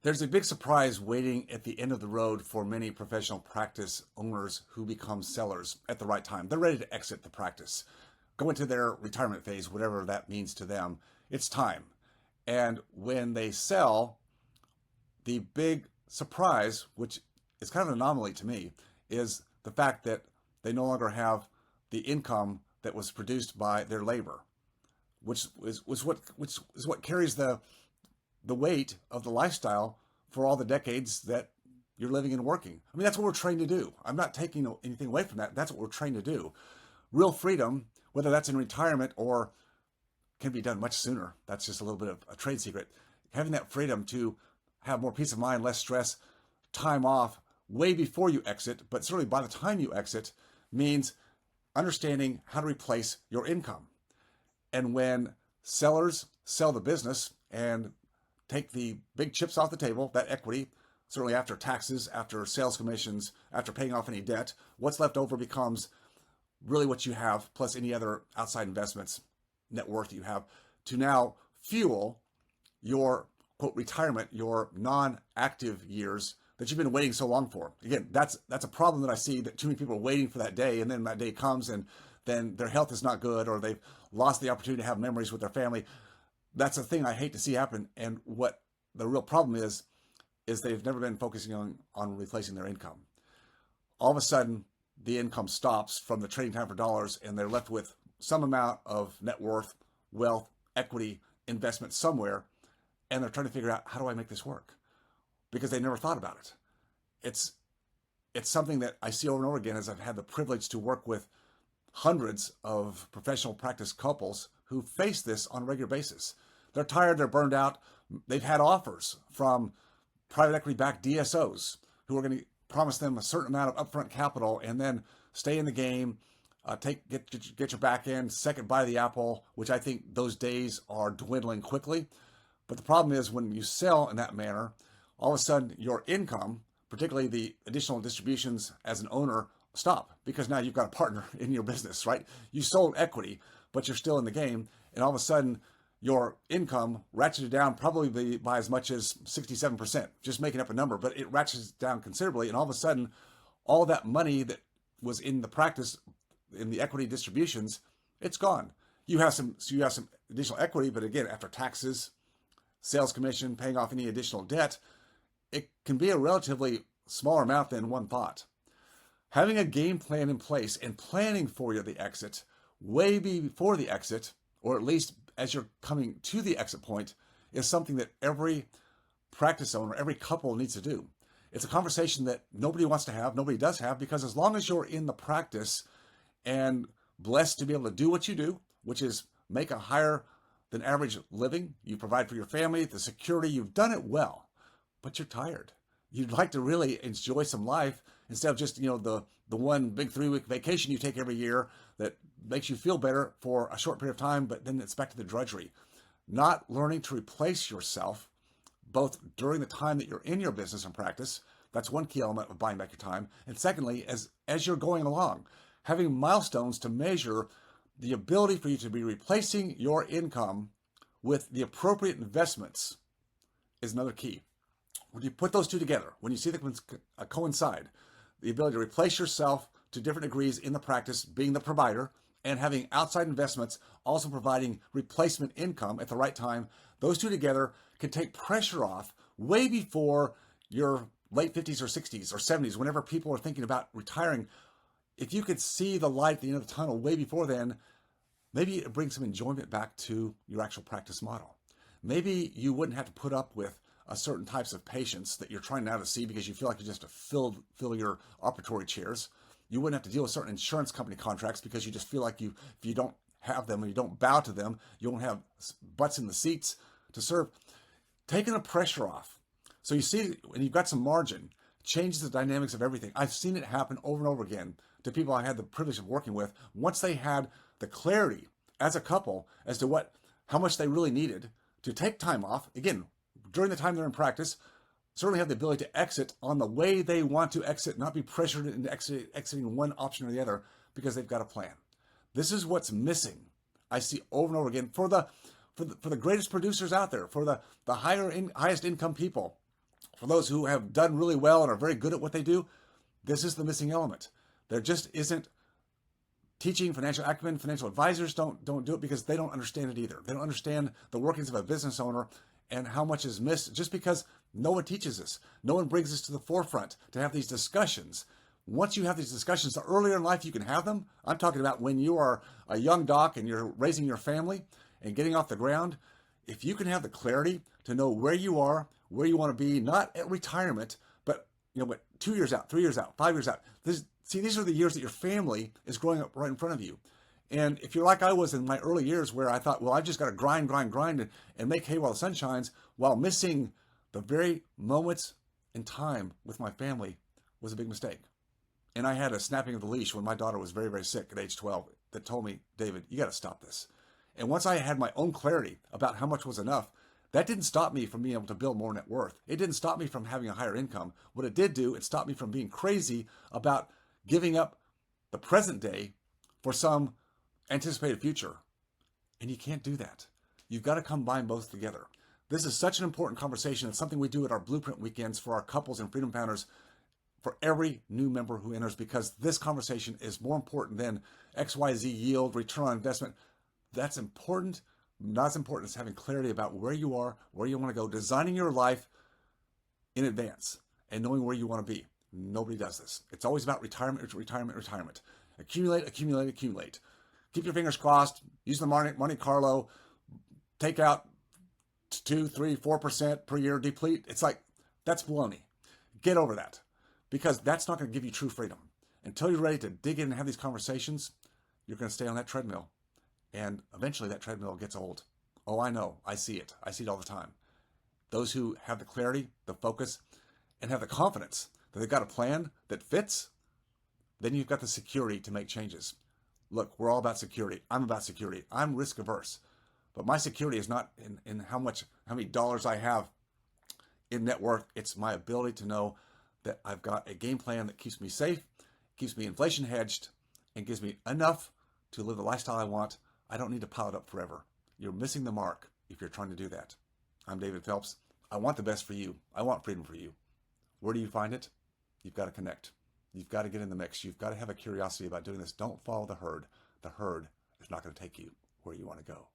There's a big surprise waiting at the end of the road for many professional practice owners who become sellers at the right time. They're ready to exit the practice, go into their retirement phase, whatever that means to them. It's time. And when they sell, the big surprise, which is kind of an anomaly to me, is the fact that they no longer have the income that was produced by their labor, which is what carries the weight of the lifestyle for all the decades that you're living and working. I mean, that's what we're trained to do. I'm not taking anything away from that. That's what we're trained to do. Real freedom, whether that's in retirement or can be done much sooner. That's just a little bit of a trade secret. Having that freedom to have more peace of mind, less stress, time off way before you exit, but certainly by the time you exit, means understanding how to replace your income. And when sellers sell the business and take the big chips off the table, that equity, certainly after taxes, after sales commissions, after paying off any debt, what's left over becomes really what you have, plus any other outside investments, net worth that you have, to now fuel your quote retirement, your non-active years that you've been waiting so long for. Again, that's a problem that I see, that too many people are waiting for that day, and then that day comes and then their health is not good, or they've lost the opportunity to have memories with their family. That's a thing I hate to see happen. And what the real problem is they've never been focusing on replacing their income. All of a sudden, the income stops from the trading time for dollars, and they're left with some amount of net worth, wealth, equity, investment somewhere, and they're trying to figure out, how do I make this work? Because they never thought about it. It's something that I see over and over again, as I've had the privilege to work with hundreds of professional practice couples who face this on a regular basis. They're tired, they're burned out. They've had offers from private equity-backed DSOs who are going to promise them a certain amount of upfront capital and then stay in the game, get your back end, second bite of the apple, which I think those days are dwindling quickly. But the problem is, when you sell in that manner, all of a sudden your income, particularly the additional distributions as an owner, stop, because now you've got a partner in your business, right? You sold equity, but you're still in the game, and all of a sudden your income ratcheted down probably by as much as 67%, just making up a number, but it ratchets down considerably, and all of a sudden all that money that was in the practice, in the equity distributions, it's gone. You have some additional equity, but again, after taxes, sales commission, paying off any additional debt, it can be a relatively smaller amount than one thought. Having a game plan in place and planning for the exit way before the exit, or at least as you're coming to the exit point, is something that every practice owner, every couple needs to do. It's a conversation that nobody wants to have, nobody does have, because as long as you're in the practice and blessed to be able to do what you do, which is make a higher than average living, you provide for your family, the security, you've done it well, but you're tired. You'd like to really enjoy some life instead of just, the one big 3-week vacation you take every year that makes you feel better for a short period of time, but then it's back to the drudgery. Not learning to replace yourself, both during the time that you're in your business and practice. That's one key element of buying back your time. And secondly, as you're going along, having milestones to measure the ability for you to be replacing your income with the appropriate investments is another key. When you put those two together, when you see them coincide, the ability to replace yourself to different degrees in the practice, being the provider, and having outside investments also providing replacement income at the right time, those two together can take pressure off way before your late 50s or 60s or 70s, whenever people are thinking about retiring. If you could see the light at the end of the tunnel way before then, maybe it brings some enjoyment back to your actual practice model. Maybe you wouldn't have to put up with certain types of patients that you're trying now to see because you feel like you just have to fill your operatory chairs. You wouldn't have to deal with certain insurance company contracts because you just feel like if you don't have them and you don't bow to them, you won't have butts in the seats to serve. Taking the pressure off. So you see, when you've got some margin, changes the dynamics of everything. I've seen it happen over and over again to people I had the privilege of working with. Once they had the clarity as a couple as to how much they really needed to take time off, again, during the time they're in practice, certainly have the ability to exit on the way they want to exit, not be pressured into exiting one option or the other because they've got a plan. This is what's missing. I see over and over again for the greatest producers out there, for the highest income people. for those who have done really well and are very good at what they do, this is the missing element. There just isn't teaching. Financial acumen, financial advisors don't do it because they don't understand it either. They don't understand the workings of a business owner and how much is missed just because no one teaches us. No one brings us to the forefront to have these discussions. Once you have these discussions, the earlier in life you can have them. I'm talking about when you are a young doc and you're raising your family and getting off the ground. If you can have the clarity to know where you are, where you want to be, not at retirement, but 2 years out, 3 years out, 5 years out. These are the years that your family is growing up right in front of you. And if you're like I was in my early years where I thought, well, I've just got to grind and make hay while the sun shines, while missing the very moments in time with my family, was a big mistake. And I had a snapping of the leash when my daughter was very, very sick at age 12 that told me, David, you got to stop this. And once I had my own clarity about how much was enough, that didn't stop me from being able to build more net worth. It didn't stop me from having a higher income. What it did do, it stopped me from being crazy about giving up the present day for some anticipated future. And you can't do that. You've got to combine both together. This is such an important conversation. It's something we do at our Blueprint weekends for our couples and Freedom Founders for every new member who enters, because this conversation is more important than XYZ yield, return on investment. That's important. Not as important as having clarity about where you are, where you want to go, designing your life in advance and knowing where you want to be. Nobody does this. It's always about retirement. Accumulate. Keep your fingers crossed. Use the Monte Carlo. Take out 2, 3, 4% per year. Deplete. It's like, that's baloney. Get over that, because that's not going to give you true freedom. Until you're ready to dig in and have these conversations, you're going to stay on that treadmill. And eventually that treadmill gets old. Oh, I know. I see it. I see it all the time. Those who have the clarity, the focus, and have the confidence that they've got a plan that fits, then you've got the security to make changes. Look, we're all about security. I'm about security. I'm risk averse. But my security is not in how many dollars I have in net worth. It's my ability to know that I've got a game plan that keeps me safe, keeps me inflation hedged, and gives me enough to live the lifestyle I want. I don't need to pile it up forever. You're missing the mark if you're trying to do that. I'm David Phelps. I want the best for you. I want freedom for you. Where do you find it? You've got to connect. You've got to get in the mix. You've got to have a curiosity about doing this. Don't follow the herd. The herd is not going to take you where you want to go.